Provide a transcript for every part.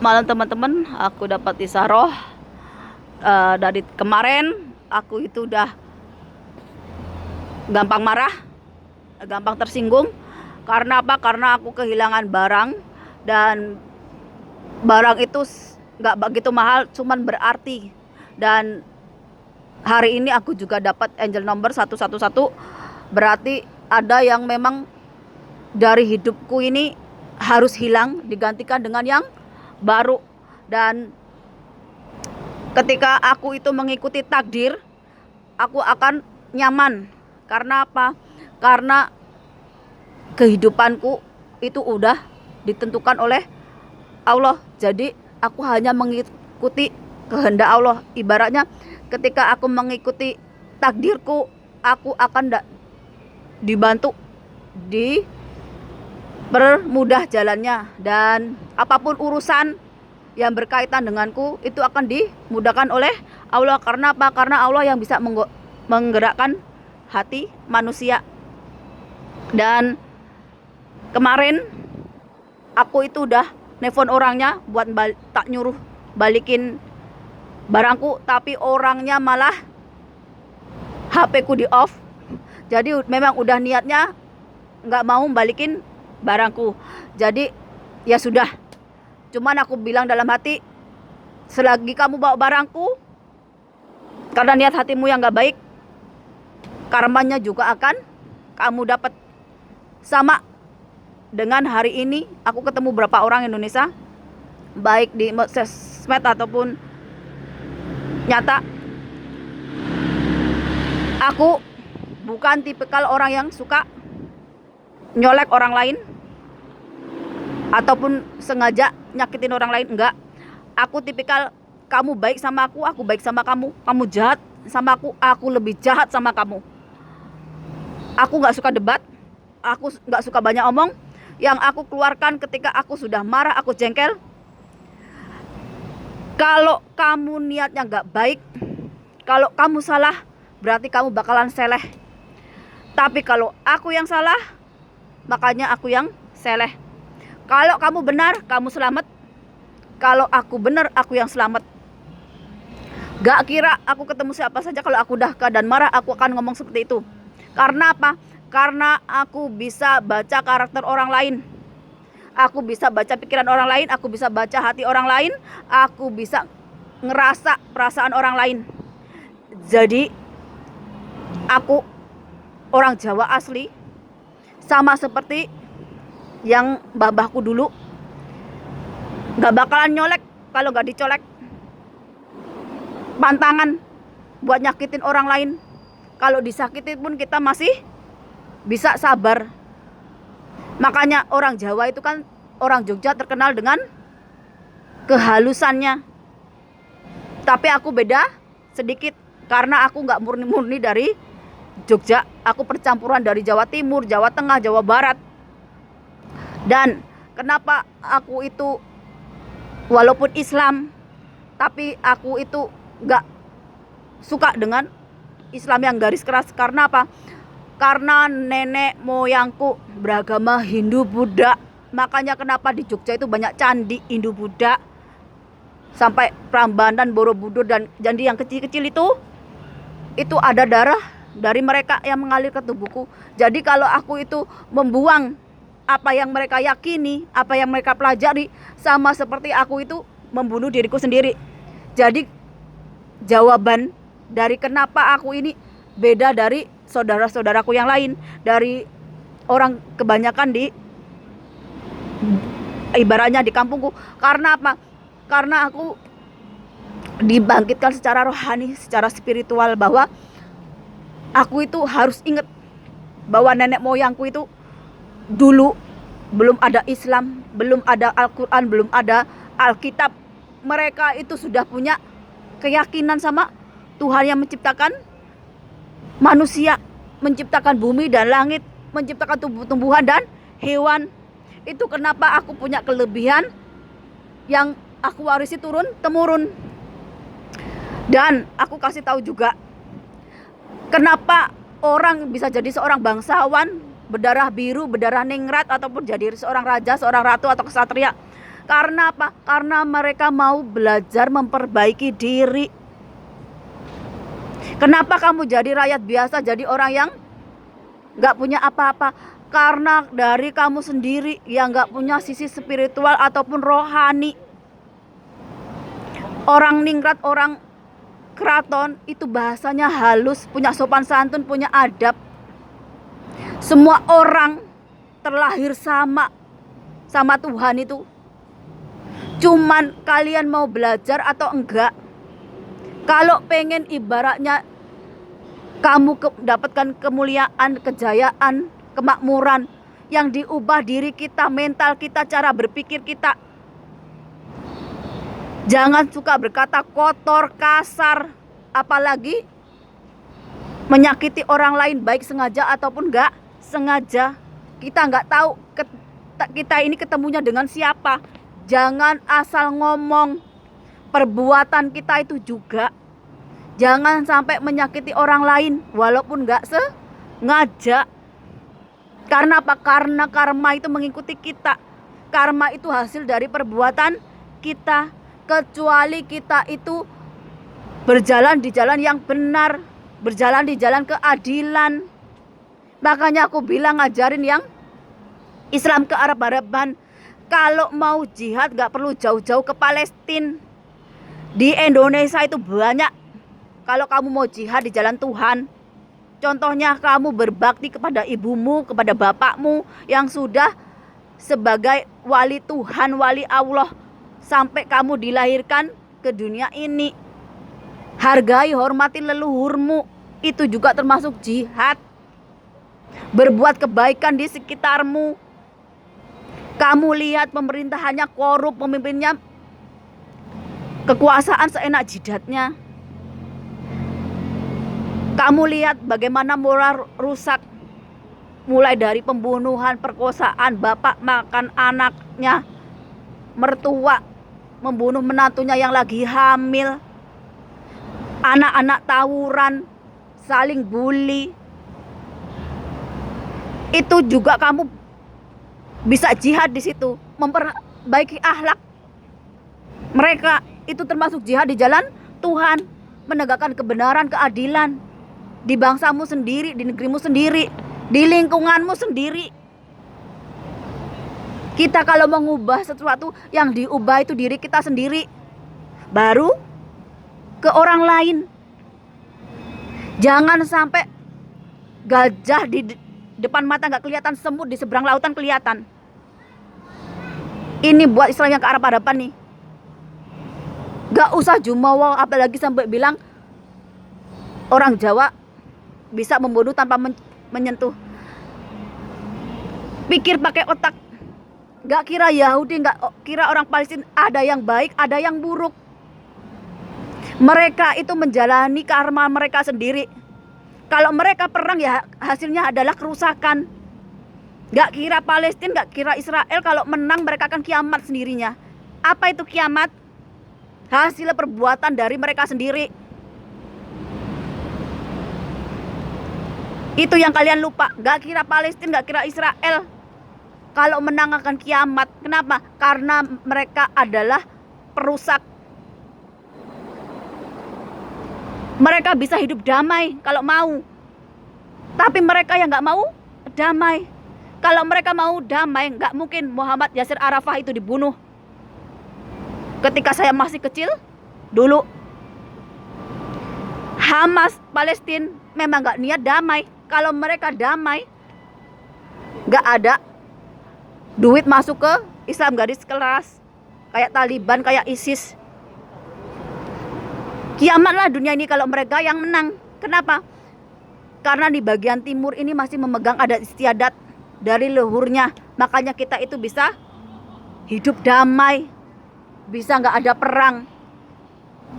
Malam teman-teman, aku dapat isaroh dari kemarin. Aku itu udah gampang marah, gampang tersinggung. Karena apa? Karena aku kehilangan barang, dan barang itu nggak begitu mahal, cuman berarti. Dan hari ini aku juga dapat angel number 111, berarti ada yang memang dari hidupku ini harus hilang, digantikan dengan yang baru. Dan ketika aku itu mengikuti takdir, aku akan nyaman. Karena apa? Karena kehidupanku itu udah ditentukan oleh Allah. Jadi aku hanya mengikuti kehendak Allah. Ibaratnya ketika aku mengikuti takdirku, aku akan dibantu, dipermudah jalannya, dan apapun urusan yang berkaitan denganku itu akan dimudahkan oleh Allah. Karena apa? Karena Allah yang bisa menggerakkan hati manusia. Dan kemarin aku itu udah nelfon orangnya buat tak nyuruh balikin barangku, tapi orangnya malah HP ku di off. Jadi memang udah niatnya nggak mau balikin barangku. Jadi ya sudah, cuman aku bilang dalam hati, selagi kamu bawa barangku karena niat hatimu yang nggak baik, karmanya juga akan kamu dapat. Sama dengan hari ini aku ketemu berapa orang Indonesia, baik di sosmed ataupun nyata. Aku bukan tipikal orang yang suka nyolek orang lain ataupun sengaja nyakitin orang lain, enggak. Aku tipikal, kamu baik sama aku baik sama kamu. Kamu jahat sama aku lebih jahat sama kamu. Aku gak suka debat, aku gak suka banyak omong. Yang aku keluarkan ketika aku sudah marah, aku jengkel. Kalau kamu niatnya gak baik, kalau kamu salah, berarti kamu bakalan seleh. Tapi kalau aku yang salah, makanya aku yang seleh. Kalau kamu benar, kamu selamat. Kalau aku benar, aku yang selamat. Gak kira aku ketemu siapa saja, kalau aku udah keadaan marah, aku akan ngomong seperti itu. Karena apa? Karena aku bisa baca karakter orang lain. Aku bisa baca pikiran orang lain, aku bisa baca hati orang lain, aku bisa ngerasa perasaan orang lain. Jadi aku orang Jawa asli, sama seperti yang babahku dulu, gak bakalan nyolek kalau gak dicolek. Pantangan buat nyakitin orang lain. Kalau disakitin pun kita masih bisa sabar. Makanya orang Jawa itu kan, orang Jogja terkenal dengan kehalusannya. Tapi aku beda sedikit, karena aku gak murni-murni dari Jogja. Aku percampuran dari Jawa Timur, Jawa Tengah, Jawa Barat. Dan kenapa aku itu walaupun Islam, tapi aku itu gak suka dengan Islam yang garis keras. Karena apa? Karena nenek moyangku beragama Hindu Buddha. Makanya kenapa di Jogja itu banyak candi Hindu Buddha, sampai Prambanan, Borobudur, dan candi yang kecil-kecil itu ada darah dari mereka yang mengalir ke tubuhku. Jadi kalau aku itu membuang apa yang mereka yakini, apa yang mereka pelajari, sama seperti aku itu membunuh diriku sendiri. Jadi jawaban dari kenapa aku ini beda dari saudara-saudaraku yang lain, dari orang kebanyakan di ibaratnya di kampungku. Karena apa? Karena aku dibangkitkan secara rohani, secara spiritual, bahwa aku itu harus ingat bahwa nenek moyangku itu dulu belum ada Islam, belum ada Al-Quran, belum ada Alkitab. Mereka itu sudah punya keyakinan sama Tuhan yang menciptakan manusia, menciptakan bumi dan langit, menciptakan tumbuh-tumbuhan dan hewan. Itu kenapa aku punya kelebihan yang aku warisi turun-temurun. Dan aku kasih tahu juga kenapa orang bisa jadi seorang bangsawan berdarah biru, berdarah ningrat, ataupun jadi seorang raja, seorang ratu, atau ksatria. Karena apa? Karena mereka mau belajar memperbaiki diri. Kenapa kamu jadi rakyat biasa, jadi orang yang gak punya apa-apa? Karena dari kamu sendiri yang gak punya sisi spiritual ataupun rohani. Orang ningrat, orang keraton itu bahasanya halus, punya sopan santun, punya adab. Semua orang terlahir sama Tuhan itu. Cuman kalian mau belajar atau enggak. Kalau pengen ibaratnya kamu dapatkan kemuliaan, kejayaan, kemakmuran, yang diubah diri kita, mental kita, cara berpikir kita. Jangan suka berkata kotor, kasar, apalagi menyakiti orang lain, baik sengaja ataupun enggak sengaja. Kita enggak tahu kita ini ketemunya dengan siapa. Jangan asal ngomong. Perbuatan kita itu juga jangan sampai menyakiti orang lain walaupun enggak sengaja. Karena apa? Karena karma itu mengikuti kita. Karma itu hasil dari perbuatan kita. Kecuali kita itu berjalan di jalan yang benar, berjalan di jalan keadilan. Makanya aku bilang ngajarin yang Islam ke Arab-Araban. Kalau mau jihad gak perlu jauh-jauh ke Palestina. Di Indonesia itu banyak. Kalau kamu mau jihad di jalan Tuhan, contohnya kamu berbakti kepada ibumu, kepada bapakmu yang sudah sebagai wali Tuhan, wali Allah, sampai kamu dilahirkan ke dunia ini. Hargai, hormati leluhurmu. Itu juga termasuk jihad. Berbuat kebaikan di sekitarmu. Kamu lihat pemerintahannya korup, pemimpinnya kekuasaan seenak jidatnya. Kamu lihat bagaimana moral rusak. Mulai dari pembunuhan, perkosaan, bapak makan anaknya, mertua membunuh menantunya yang lagi hamil, anak-anak tawuran, saling bully. Itu juga kamu bisa jihad di situ, memperbaiki akhlak mereka. Itu termasuk jihad di jalan Tuhan, menegakkan kebenaran, keadilan di bangsamu sendiri, di negerimu sendiri, di lingkunganmu sendiri. Kita kalau mengubah sesuatu, yang diubah itu diri kita sendiri, baru ke orang lain. Jangan sampai gajah di depan mata gak kelihatan, semut di seberang lautan kelihatan. Ini buat Islam yang ke Arab-Araban nih. Gak usah jumawa, apalagi sampai bilang orang Jawa bisa membunuh tanpa menyentuh. Pikir pakai otak. Gak kira Yahudi, gak kira orang Palestina. Ada yang baik, ada yang buruk. Mereka itu menjalani karma mereka sendiri. Kalau mereka perang ya hasilnya adalah kerusakan. Gak kira Palestina, gak kira Israel, kalau menang mereka akan kiamat sendirinya. Apa itu kiamat? Hasil perbuatan dari mereka sendiri. Itu yang kalian lupa. Gak kira Palestina, gak kira Israel, kalau menang akan kiamat. Kenapa? Karena mereka adalah perusak. Mereka bisa hidup damai kalau mau. Tapi mereka yang gak mau damai. Kalau mereka mau damai, gak mungkin Muhammad Yasir Arafah itu dibunuh. Ketika saya masih kecil dulu, Hamas Palestina memang gak niat damai. Kalau mereka damai, gak ada duit masuk ke Islam garis keras, kayak Taliban, kayak ISIS. Kiamatlah dunia ini kalau mereka yang menang. Kenapa? Karena di bagian timur ini masih memegang adat istiadat dari leluhurnya. Makanya kita itu bisa hidup damai, bisa gak ada perang.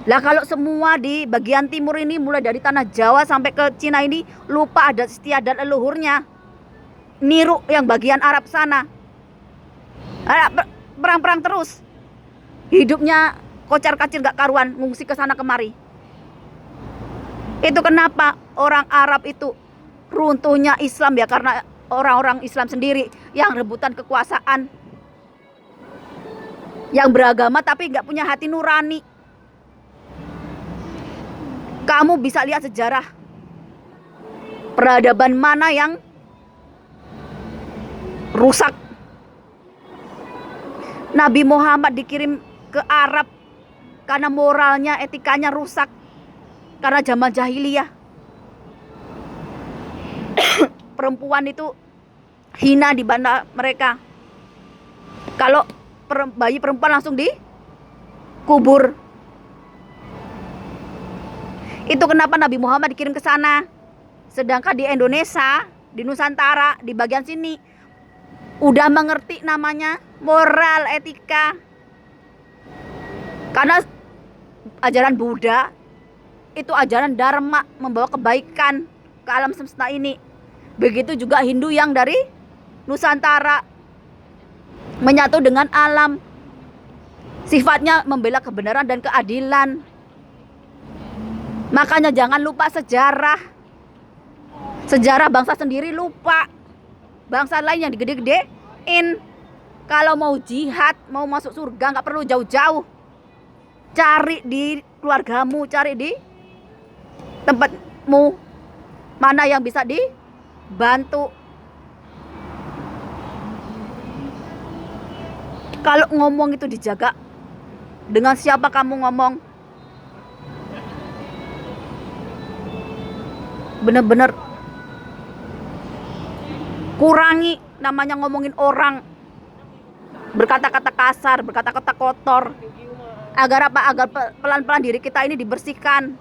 Lah kalau semua di bagian timur ini, mulai dari tanah Jawa sampai ke Cina ini, lupa adat istiadat leluhurnya, niru yang bagian Arab sana, perang-perang terus, hidupnya kocar-kacir gak karuan, ngungsi ke sana kemari. Itu kenapa orang Arab itu runtuhnya Islam ya, karena orang-orang Islam sendiri yang rebutan kekuasaan. yang beragama tapi nggak punya hati nurani. Kamu bisa lihat sejarah peradaban mana yang rusak. Nabi Muhammad dikirim ke Arab karena moralnya, etikanya rusak, karena zaman jahiliyah. Perempuan itu hina di banda mereka. Kalau bayi perempuan langsung dikubur. Itu kenapa Nabi Muhammad dikirim ke sana. Sedangkan di Indonesia, di Nusantara, di bagian sini udah mengerti namanya moral, etika. Karena ajaran Buddha itu ajaran Dharma, membawa kebaikan ke alam semesta ini. Begitu juga Hindu yang dari Nusantara, menyatu dengan alam. Sifatnya membela kebenaran dan keadilan. Makanya jangan lupa sejarah. Sejarah bangsa sendiri lupa. Bangsa lain yang digede-gedein. Kalau mau jihad, mau masuk surga nggak perlu jauh-jauh. Cari di keluargamu, cari di tempatmu. Mana yang bisa dibantu. Kalau ngomong itu dijaga. Dengan siapa kamu ngomong. Bener-bener kurangi namanya ngomongin orang, berkata-kata kasar, berkata-kata kotor. Agar apa? Agar pelan-pelan diri kita ini dibersihkan.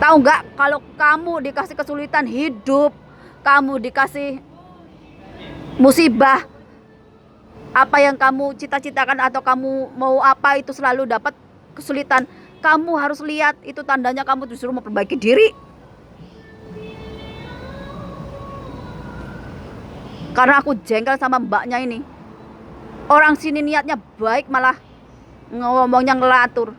Tahu nggak, kalau kamu dikasih kesulitan hidup, kamu dikasih musibah, apa yang kamu cita-citakan atau kamu mau apa itu selalu dapat kesulitan. Kamu harus lihat itu tandanya kamu disuruh memperbaiki diri. Karena aku jengkel sama mbaknya ini. Orang sini niatnya baik malah ngomongnya ngelatur.